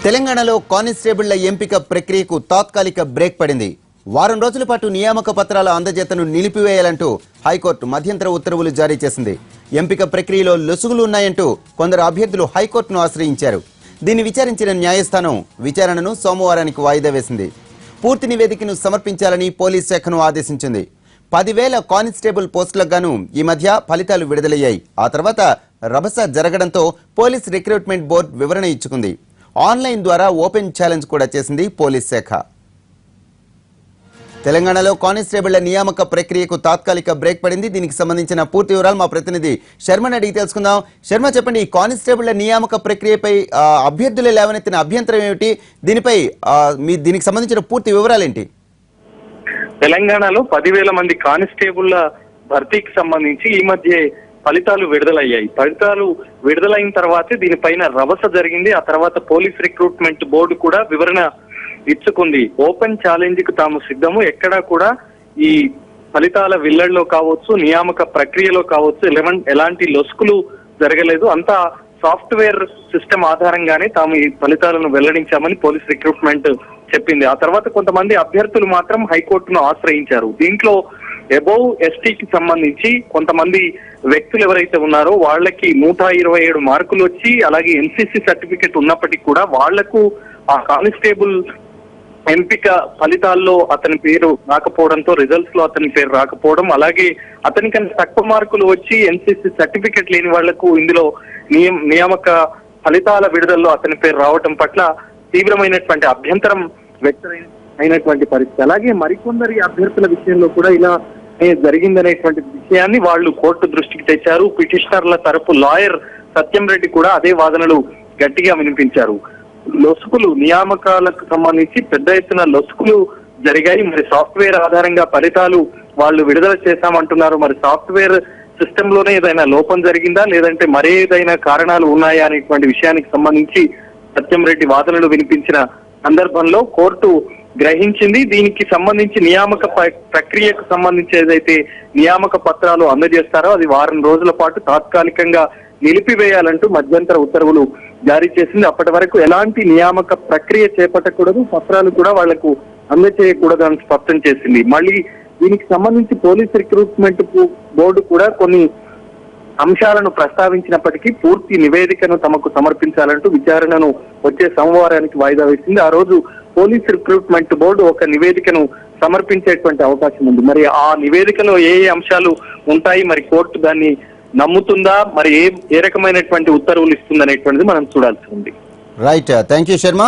తెలంగాణలో కానిస్టేబుళ్ల ఎంపిక ప్రక్రియకు తాత్కాలిక బ్రేక్ పడింది. వారం రోజుల పాటు నియామక పత్రాల అందజేతను నిలిపివేయాలంటూ హైకోర్టు మధ్యంతర ఉత్తర్వులు జారీ చేసింది. ఎంపిక ప్రక్రియలో లొసుగులు ఉన్నాయంటూ కొందరు అభ్యర్థులు హైకోర్టును ఆశ్రయించారు. దీన్ని విచారించిన న్యాయస్థానం విచారణను సోమవారానికి వాయిదా వేసింది. పూర్తి నివేదికను సమర్పించాలని పోలీస్ శాఖను ఆదేశించింది. 10,000 కానిస్టేబుల్ పోస్టులకు గాను ఈ మధ్య ఫలితాలు విడుదలయ్యాయి. ఆ తర్వాత రభస జరగడంతో పోలీస్ రిక్రూట్మెంట్ బోర్డు వివరణ ఇచ్చుకుంది. ఆన్లైన్ ద్వారా ఓపెన్ ఛాలెంజ్ కూడా చేసింది పోలీస్ శాఖ. తెలంగాణలో కానిస్టేబుళ్ల నియామక ప్రక్రియకు తాత్కాలిక బ్రేక్ పడింది. దీనికి సంబంధించిన పూర్తి వివరాలు మా ప్రతినిధి శర్మని అడిగి తెలుసుకుందాం. శర్మ, చెప్పండి, ఈ కానిస్టేబుళ్ల నియామక ప్రక్రియపై అభ్యర్థులు లేవనెత్తిన అభ్యంతరం ఏమిటి? దీనిపై దీనికి సంబంధించిన పూర్తి వివరాలు ఏంటి? తెలంగాణలో 10,000 మంది కానిస్టేబుళ్ల భర్తీకి సంబంధించి ఈ మధ్య ఫలితాలు విడుదలయ్యాయి. ఫలితాలు విడుదలైన తర్వాతే దీనిపైన రభస జరిగింది. ఆ తర్వాత పోలీస్ రిక్రూట్మెంట్ బోర్డు కూడా వివరణ ఇచ్చుకుంది. ఓపెన్ ఛాలెంజ్ కు తాము సిద్ధము, ఎక్కడా కూడా ఈ ఫలితాల విల్లల్లో కావచ్చు, నియామక ప్రక్రియలో కావచ్చు ఎలాంటి లొసుకులు జరగలేదు, అంతా సాఫ్ట్వేర్ సిస్టమ్ ఆధారంగానే తాము ఈ ఫలితాలను వెల్లడించామని పోలీస్ రిక్రూట్మెంట్ చెప్పింది. ఆ తర్వాత కొంతమంది అభ్యర్థులు మాత్రం హైకోర్టును ఆశ్రయించారు. దీంట్లో అబోవ్ ఎస్టీకి సంబంధించి కొంతమంది వ్యక్తులు ఎవరైతే ఉన్నారో వాళ్ళకి 127 మార్కులు వచ్చి, అలాగే ఎన్సీసీ సర్టిఫికెట్ ఉన్నప్పటికీ కూడా వాళ్లకు ఆ కానిస్టేబుల్ ఎంపిక ఫలితాల్లో అతని పేరు రాకపోవడంతో, రిజల్ట్స్ లో అతని పేరు రాకపోవడం, అలాగే అతనికన్నా తక్కువ మార్కులు వచ్చి ఎన్సీసీ సర్టిఫికెట్ లేని వాళ్లకు ఇందులో నియామక ఫలితాల విడుదలలో అతని పేరు రావటం పట్ల తీవ్రమైనటువంటి అభ్యంతరం వ్యక్తమైనటువంటి పరిస్థితి. అలాగే మరికొందరి అభ్యర్థుల విషయంలో కూడా ఇలా జరిగిందనేటువంటి విషయాన్ని వాళ్ళు కోర్టు దృష్టికి తెచ్చారు. పిటిషనర్ల తరపు లాయర్ సత్యం రెడ్డి కూడా అదే వాదనలు గట్టిగా వినిపించారు. లొసుకులు, నియామకాలకు సంబంధించి పెద్ద ఎత్తున లొసుకులు జరిగాయి. మరి సాఫ్ట్వేర్ ఆధారంగా ఫలితాలు వాళ్ళు విడుదల చేశామంటున్నారు. మరి సాఫ్ట్వేర్ సిస్టమ్ లోనే ఏదైనా లోపం జరిగిందా, లేదంటే మరేదైనా కారణాలు ఉన్నాయా అనేటువంటి విషయానికి సంబంధించి సత్యం రెడ్డి వాదనలు వినిపించిన సందర్భంలో కోర్టు గ్రహించింది. దీనికి సంబంధించి నియామక ప్రక్రియకు సంబంధించి ఏదైతే నియామక పత్రాలు అందజేస్తారో అది వారం రోజుల పాటు తాత్కాలికంగా నిలిపివేయాలంటూ మధ్యంతర ఉత్తర్వులు జారీ చేసింది. అప్పటి వరకు ఎలాంటి నియామక ప్రక్రియ చేపట్టకూడదు, పత్రాలు కూడా వాళ్లకు అందజేయకూడదు అని స్పష్టం చేసింది. మళ్ళీ దీనికి సంబంధించి పోలీస్ రిక్రూట్మెంట్ బోర్డు కూడా కొన్ని అంశాలను ప్రస్తావించినప్పటికీ పూర్తి నివేదికను తమకు సమర్పించాలంటూ విచారణను వచ్చే సోమవారానికి వాయిదా వేసింది. ఆ రోజు పోలీస్ రిక్రూట్మెంట్ బోర్డు ఒక నివేదికను సమర్పించేటువంటి అవకాశం ఉంది. మరి ఆ నివేదికలో ఏ అంశాలు ఉంటాయి, మరి కోర్టు దాన్ని నమ్ముతుందా, మరి ఏ రకమైనటువంటి ఉత్తర్వులు ఇస్తుంది అనేటువంటిది మనం చూడాల్సి ఉంది. Right, thank you Sharma.